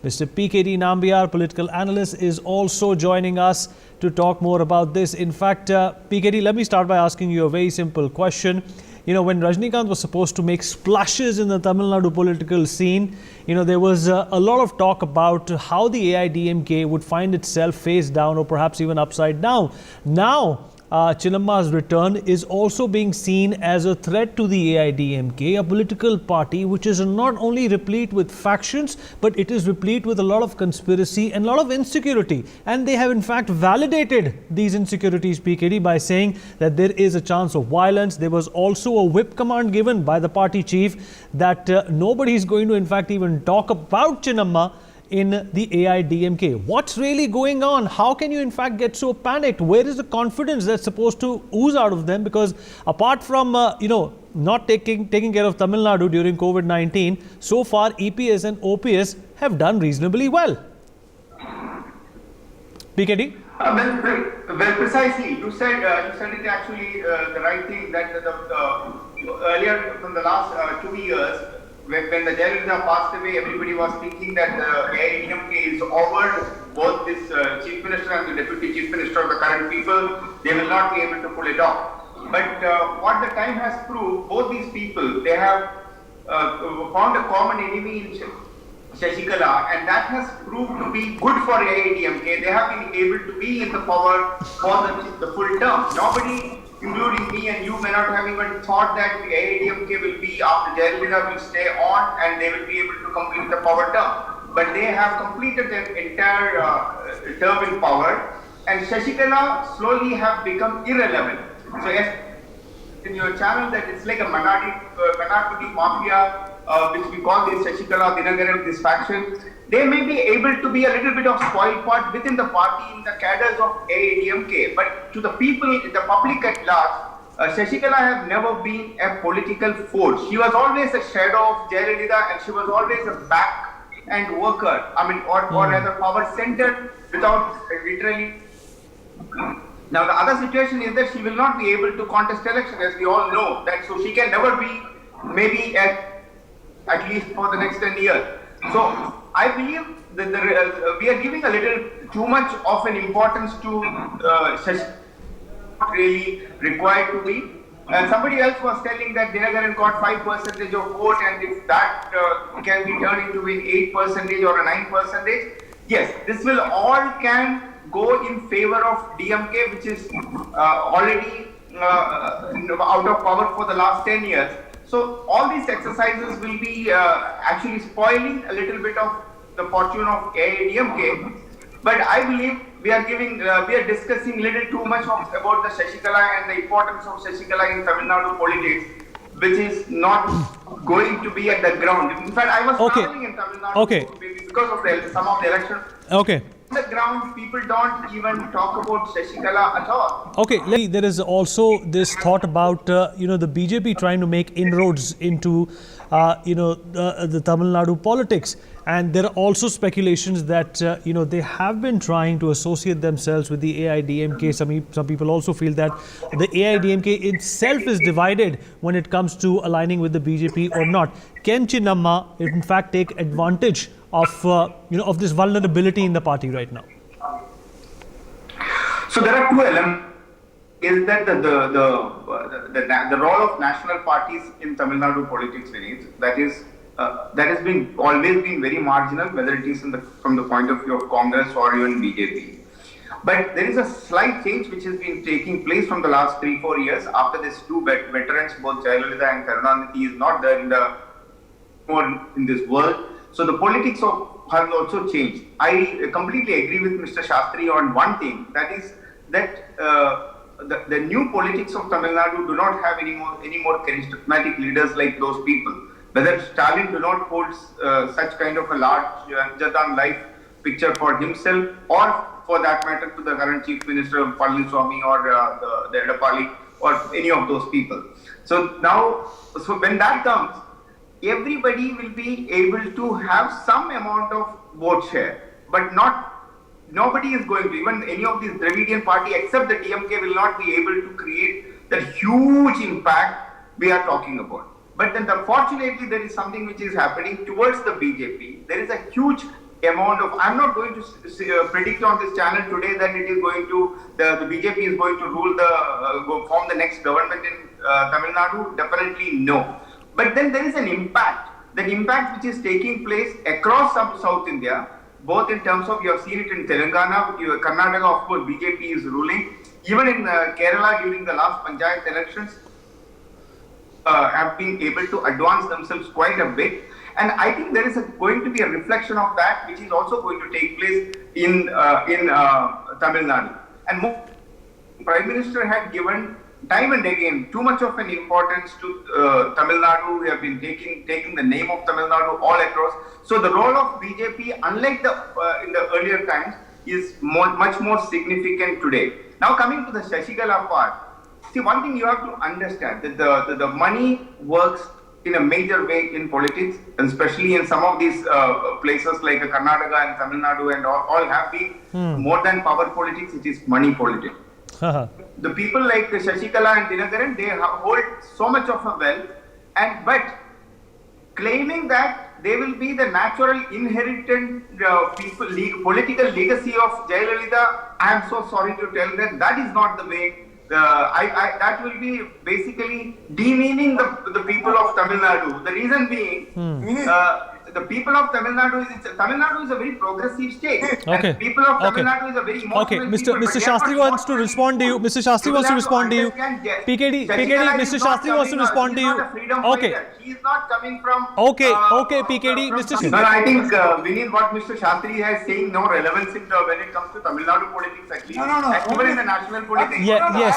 Mr. PKD Nambiar, political analyst, is also joining us to talk more about this. In fact, PKD, let me start by asking you a very simple question. When Rajinikanth was supposed to make splashes in the Tamil Nadu political scene, there was a lot of talk about how the AIADMK would find itself face down or perhaps even upside down. Now, Chinnamma's return is also being seen as a threat to the AIADMK, a political party which is not only replete with factions, but it is replete with a lot of conspiracy and a lot of insecurity. And they have in fact validated these insecurities, PKD, by saying that there is a chance of violence. There was also a whip command given by the party chief that nobody is going to in fact even talk about Chinnamma in the AIADMK. What's really going on? How can you in fact get so panicked? Where is the confidence that's supposed to ooze out of them? Because apart from not taking care of Tamil Nadu during COVID-19, so far EPS and OPS have done reasonably well. PKD? Well, precisely. You said it actually the right thing that earlier from the last 2 years. When the Jayalalitha passed away, everybody was thinking that the AIADMK is over. Both this Chief Minister and the Deputy Chief Minister of the current people, they will not be able to pull it off. But what the time has proved, both these people, they have found a common enemy in Sasikala, and that has proved to be good for AIADMK. They have been able to be in the power for the full term. Nobody, including me and you, may not have even thought that the AIADMK will be, after Jayalalitha will stay on and they will be able to complete the power term. But they have completed their entire term in power, and Sasikala slowly have become irrelevant. So yes, in your channel that it's like a Manapudi mafia, which we call this Sasikala, Dinagaram, this faction. They may be able to be a little bit of spoiled part within the party in the cadres of AIADMK, but to the people, the public at large, Sasikala has never been a political force. She was always a shadow of Jayalalitha, and she was always a back and worker. Or rather power centered without literally. Now the other situation is that she will not be able to contest election, as we all know. That so she can never be, maybe at least for the next 10 years. So I believe that we are giving a little too much of an importance to really required to be. And somebody else was telling that Dinagaran got 5% of vote, and if that can be turned into an 8% or a 9%, yes, this will all can go in favor of DMK, which is already out of power for the last 10 years. So all these exercises will be actually spoiling a little bit of the fortune of AIADMK. But I believe we are discussing little too much about the Sasikala and the importance of Sasikala in Tamil Nadu politics, which is not going to be at the ground. In fact, I was traveling in Tamil Nadu because of some of the election. Okay. On the ground, people don't even talk about Sasikala at all. Okay, there is also this thought about the BJP trying to make inroads into the Tamil Nadu politics, and there are also speculations that they have been trying to associate themselves with the AIADMK. Some people also feel that the AIADMK itself is divided when it comes to aligning with the BJP or not. Can Chinnamma in fact take advantage of this vulnerability in the party right now? So there are two elements. Is that the role of national parties in Tamil Nadu politics, that has been always been very marginal, whether it is from the point of view of Congress or even BJP. But there is a slight change which has been taking place from the last 3-4 years after these two veterans, both Jayalalitha and Karunanidhi, is not there in this world. So the politics have also changed. I completely agree with Mr. Shastri on one thing, that is that the new politics of Tamil Nadu do not have any more charismatic leaders like those people. Whether Stalin do not hold such kind of a large larger-than-life picture for himself, or for that matter to the current Chief Minister Palniswamy or the Edapali or any of those people. So when that comes, everybody will be able to have some amount of vote share, but nobody is going to, even any of these Dravidian party except the DMK will not be able to create that huge impact we are talking about. But then fortunately there is something which is happening towards the BJP. There is a huge amount of, I'm not going to predict on this channel today that it is going to, the BJP is going to rule form the next government in Tamil Nadu. Definitely no. But then there is an impact. The impact which is taking place across South India, both in terms of, you have seen it in Telangana, Karnataka, of course, BJP is ruling. Even in Kerala during the last Panchayat elections, have been able to advance themselves quite a bit. And I think there is going to be a reflection of that, which is also going to take place in Tamil Nadu. And Prime Minister had given time and again too much of an importance to Tamil Nadu. We have been taking the name of Tamil Nadu all across. So the role of BJP, unlike in the earlier times, is much more significant today. Now coming to the Sasikala part, see, one thing you have to understand, that the money works in a major way in politics, and especially in some of these places like Karnataka and Tamil Nadu and all have been more than power politics, it is money politics. The people like Sasikala and Dinakaran, they hold so much of a wealth, but claiming that they will be the natural inherited political legacy of Jayalalitha, I am so sorry to tell that is not the way. That will be basically demeaning the people of Tamil Nadu. The reason being, the people of Tamil Nadu is a very progressive state. Okay. And people of Tamil Nadu is a very emotional Okay, people. Mr. Shastri wants to respond to you. Mr. Shastri wants to respond to you. PKD, Mr. Shastri wants to respond to you. Okay. He is not coming from. Okay, PKD, Mr. Shastri. No, I think Vinit, what Mr. Shastri has saying no relevance when it comes to Tamil Nadu politics at least. No. Even in the national politics. Yes.